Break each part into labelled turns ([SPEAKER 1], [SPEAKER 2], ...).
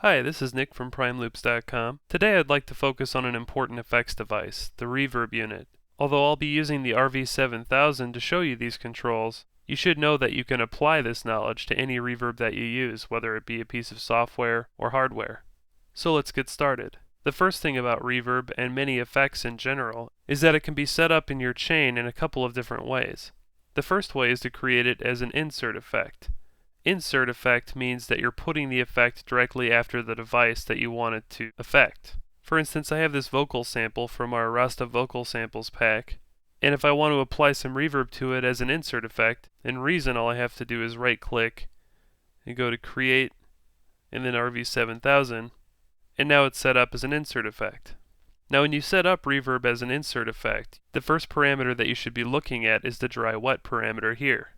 [SPEAKER 1] Hi, this is Nick from PrimeLoops.com. Today I'd like to focus on an important effects device, the Reverb unit. Although I'll be using the RV7000 to show you these controls, you should know that you can apply this knowledge to any reverb that you use, whether it be a piece of software or hardware. So let's get started. The first thing about reverb and many effects in general is that it can be set up in your chain in a couple of different ways. The first way is to create it as an insert effect. Insert effect means that you're putting the effect directly after the device that you want it to affect. For instance, I have this vocal sample from our Rasta Vocal Samples pack, and if I want to apply some reverb to it as an insert effect, in Reason all I have to do is right click and go to Create and then RV7000, and now it's set up as an insert effect. Now when you set up reverb as an insert effect, the first parameter that you should be looking at is the dry-wet parameter here.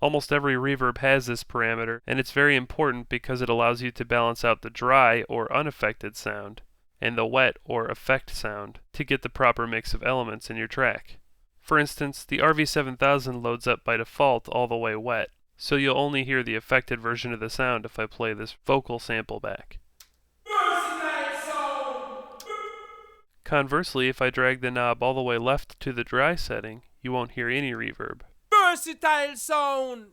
[SPEAKER 1] Almost every reverb has this parameter, and it's very important because it allows you to balance out the dry or unaffected sound and the wet or effect sound to get the proper mix of elements in your track. For instance, the RV7000 loads up by default all the way wet, so you'll only hear the affected version of the sound if I play this vocal sample back. Conversely, if I drag the knob all the way left to the dry setting, you won't hear any reverb.
[SPEAKER 2] Versatile sound!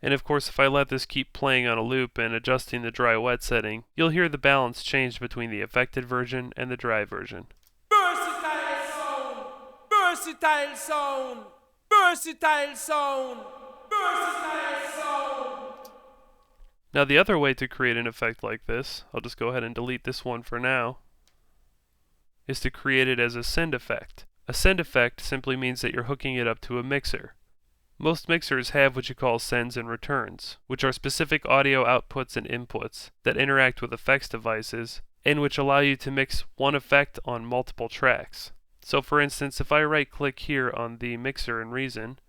[SPEAKER 1] And of course, if I let this keep playing on a loop and adjusting the dry-wet setting, you'll hear the balance change between the affected version and the dry version.
[SPEAKER 2] Versatile sound! Versatile sound! Versatile sound! Versatile sound!
[SPEAKER 1] Now the other way to create an effect like this, I'll just go ahead and delete this one for now, is to create it as a send effect. A send effect simply means that you're hooking it up to a mixer. Most mixers have what you call sends and returns, which are specific audio outputs and inputs that interact with effects devices and which allow you to mix one effect on multiple tracks. So for instance, if I right click here on the mixer in Reason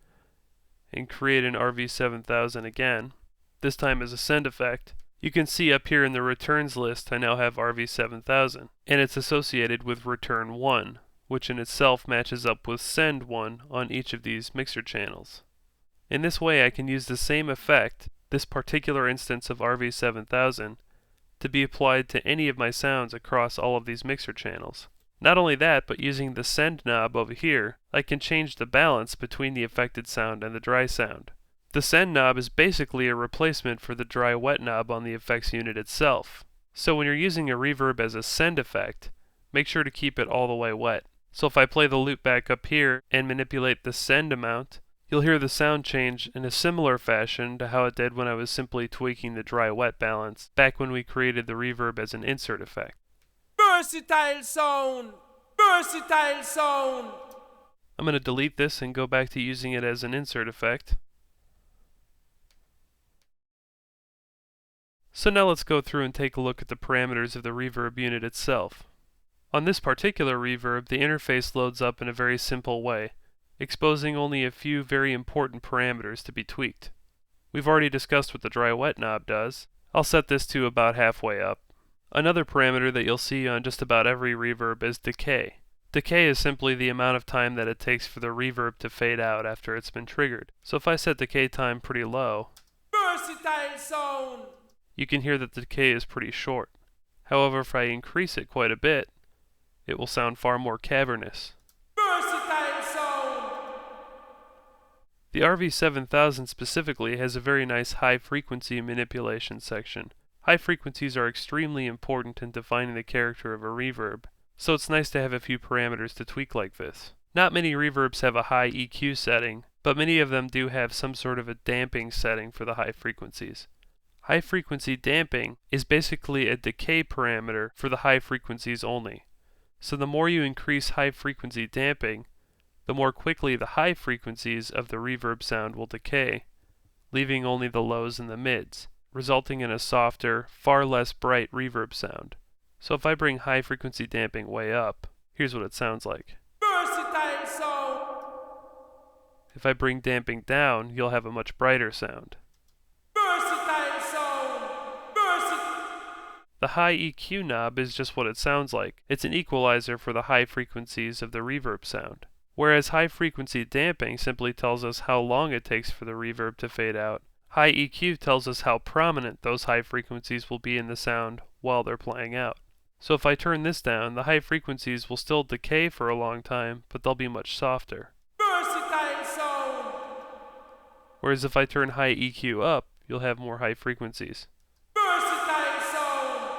[SPEAKER 1] and create an RV7000 again, this time as a send effect, you can see up here in the returns list I now have RV7000, and it's associated with return 1, which in itself matches up with send 1 on each of these mixer channels. In this way I can use the same effect, this particular instance of RV7000, to be applied to any of my sounds across all of these mixer channels. Not only that, but using the send knob over here, I can change the balance between the affected sound and the dry sound. The send knob is basically a replacement for the dry-wet knob on the effects unit itself. So when you're using a reverb as a send effect, make sure to keep it all the way wet. So if I play the loop back up here and manipulate the send amount, you'll hear the sound change in a similar fashion to how it did when I was simply tweaking the dry-wet balance back when we created the reverb as an insert effect.
[SPEAKER 2] Versatile sound! Versatile sound!
[SPEAKER 1] I'm going to delete this and go back to using it as an insert effect. So now let's go through and take a look at the parameters of the reverb unit itself. On this particular reverb, the interface loads up in a very simple way, exposing only a few very important parameters to be tweaked. We've already discussed what the dry-wet knob does. I'll set this to about halfway up. Another parameter that you'll see on just about every reverb is decay. Decay is simply the amount of time that it takes for the reverb to fade out after it's been triggered. So if I set decay time pretty low,
[SPEAKER 2] Versatile sound!
[SPEAKER 1] You can hear that the decay is pretty short. However, if I increase it quite a bit, it will sound far more cavernous.
[SPEAKER 2] Versatile sound!
[SPEAKER 1] The RV7000 specifically has a very nice high-frequency manipulation section. High frequencies are extremely important in defining the character of a reverb, so it's nice to have a few parameters to tweak like this. Not many reverbs have a high EQ setting, but many of them do have some sort of a damping setting for the high frequencies. High-frequency damping is basically a decay parameter for the high frequencies only. So the more you increase high-frequency damping, the more quickly the high frequencies of the reverb sound will decay, leaving only the lows and the mids, resulting in a softer, far less bright reverb sound. So if I bring high-frequency damping way up, here's what it sounds like.
[SPEAKER 2] Versatile sound!
[SPEAKER 1] If I bring damping down, you'll have a much brighter sound.
[SPEAKER 2] Versatile sound!
[SPEAKER 1] The high EQ knob is just what it sounds like. It's an equalizer for the high frequencies of the reverb sound. Whereas high frequency damping simply tells us how long it takes for the reverb to fade out, High EQ tells us how prominent those high frequencies will be in the sound while they're playing out. So if I turn this down, the high frequencies will still decay for a long time, but they'll be much softer.
[SPEAKER 2] Versatile sound.
[SPEAKER 1] Whereas if I turn high EQ up, you'll have more high frequencies.
[SPEAKER 2] Versatile sound.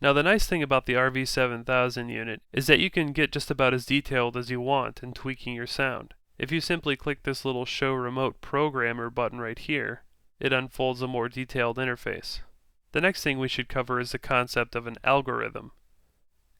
[SPEAKER 1] Now the nice thing about the RV7000 unit is that you can get just about as detailed as you want in tweaking your sound. If you simply click this little Show Remote Programmer button right here, it unfolds a more detailed interface. The next thing we should cover is the concept of an algorithm.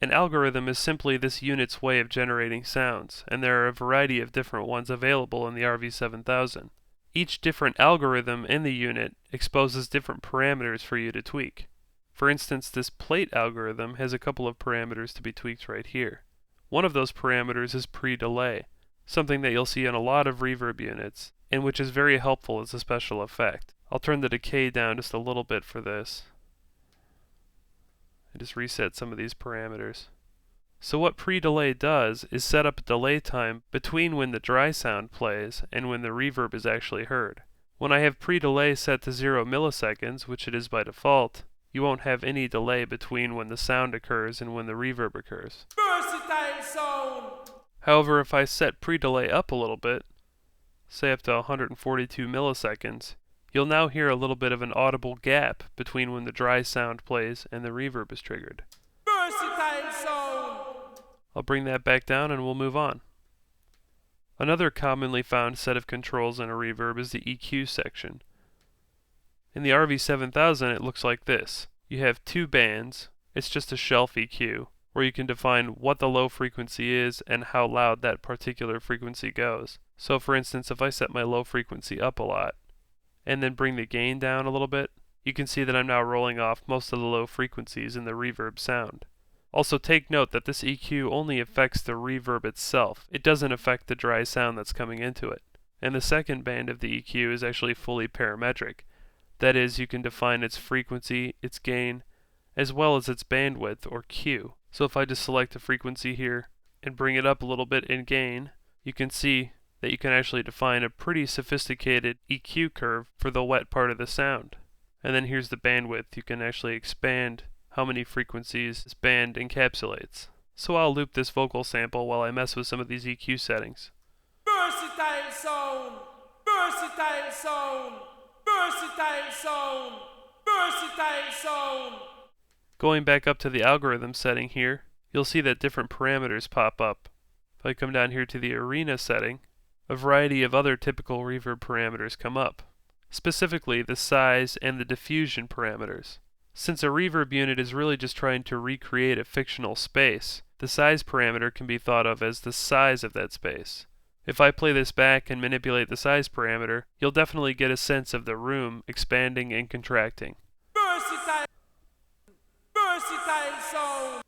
[SPEAKER 1] An algorithm is simply this unit's way of generating sounds, and there are a variety of different ones available in the RV7000. Each different algorithm in the unit exposes different parameters for you to tweak. For instance, this plate algorithm has a couple of parameters to be tweaked right here. One of those parameters is pre-delay, something that you'll see in a lot of reverb units, and which is very helpful as a special effect. I'll turn the decay down just a little bit for this. I just reset some of these parameters. So what pre-delay does is set up a delay time between when the dry sound plays and when the reverb is actually heard. When I have pre-delay set to 0 milliseconds, which it is by default, you won't have any delay between when the sound occurs and when the reverb occurs.
[SPEAKER 2] Versatile sound.
[SPEAKER 1] However, if I set pre-delay up a little bit, say up to 142 milliseconds, you'll now hear a little bit of an audible gap between when the dry sound plays and the reverb is triggered.
[SPEAKER 2] Versatile sound.
[SPEAKER 1] I'll bring that back down and we'll move on. Another commonly found set of controls in a reverb is the EQ section. In the RV7000 it looks like this. You have two bands, it's just a shelf EQ, where you can define what the low frequency is and how loud that particular frequency goes. So for instance, if I set my low frequency up a lot, and then bring the gain down a little bit, you can see that I'm now rolling off most of the low frequencies in the reverb sound. Also take note that this EQ only affects the reverb itself. It doesn't affect the dry sound that's coming into it. And the second band of the EQ is actually fully parametric. That is, you can define its frequency, its gain, as well as its bandwidth, or Q. So if I just select a frequency here and bring it up a little bit in gain, you can see that you can actually define a pretty sophisticated EQ curve for the wet part of the sound. And then here's the bandwidth. You can actually expand how many frequencies this band encapsulates. So I'll loop this vocal sample while I mess with some of these EQ settings.
[SPEAKER 2] Versatile sound. Versatile sound. Versatile sound. Versatile sound.
[SPEAKER 1] Going back up to the algorithm setting here, you'll see that different parameters pop up. If I come down here to the arena setting, a variety of other typical reverb parameters come up, specifically the size and the diffusion parameters. Since a reverb unit is really just trying to recreate a fictional space, the size parameter can be thought of as the size of that space. If I play this back and manipulate the size parameter, you'll definitely get a sense of the room expanding and contracting.
[SPEAKER 2] Versatile. Versatile sound.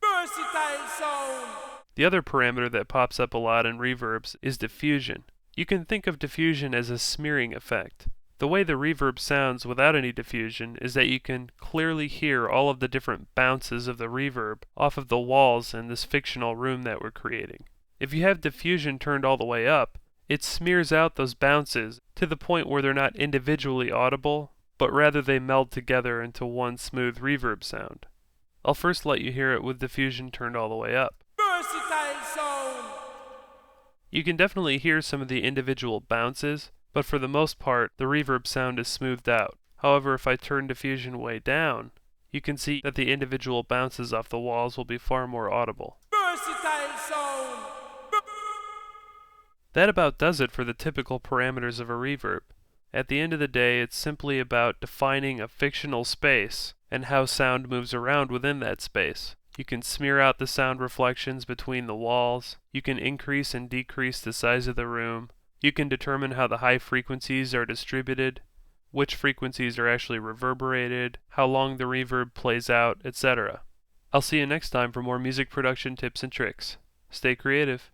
[SPEAKER 2] Versatile sound.
[SPEAKER 1] The other parameter that pops up a lot in reverbs is diffusion. You can think of diffusion as a smearing effect. The way the reverb sounds without any diffusion is that you can clearly hear all of the different bounces of the reverb off of the walls in this fictional room that we're creating. If you have diffusion turned all the way up, it smears out those bounces to the point where they're not individually audible, but rather they meld together into one smooth reverb sound. I'll first let you hear it with diffusion turned all the way up.
[SPEAKER 2] Versatile sound.
[SPEAKER 1] You can definitely hear some of the individual bounces, but for the most part, the reverb sound is smoothed out. However, if I turn diffusion way down, you can see that the individual bounces off the walls will be far more audible.
[SPEAKER 2] Versatile sound.
[SPEAKER 1] That about does it for the typical parameters of a reverb. At the end of the day, it's simply about defining a fictional space and how sound moves around within that space. You can smear out the sound reflections between the walls. You can increase and decrease the size of the room. You can determine how the high frequencies are distributed, which frequencies are actually reverberated, how long the reverb plays out, etc. I'll see you next time for more music production tips and tricks. Stay creative.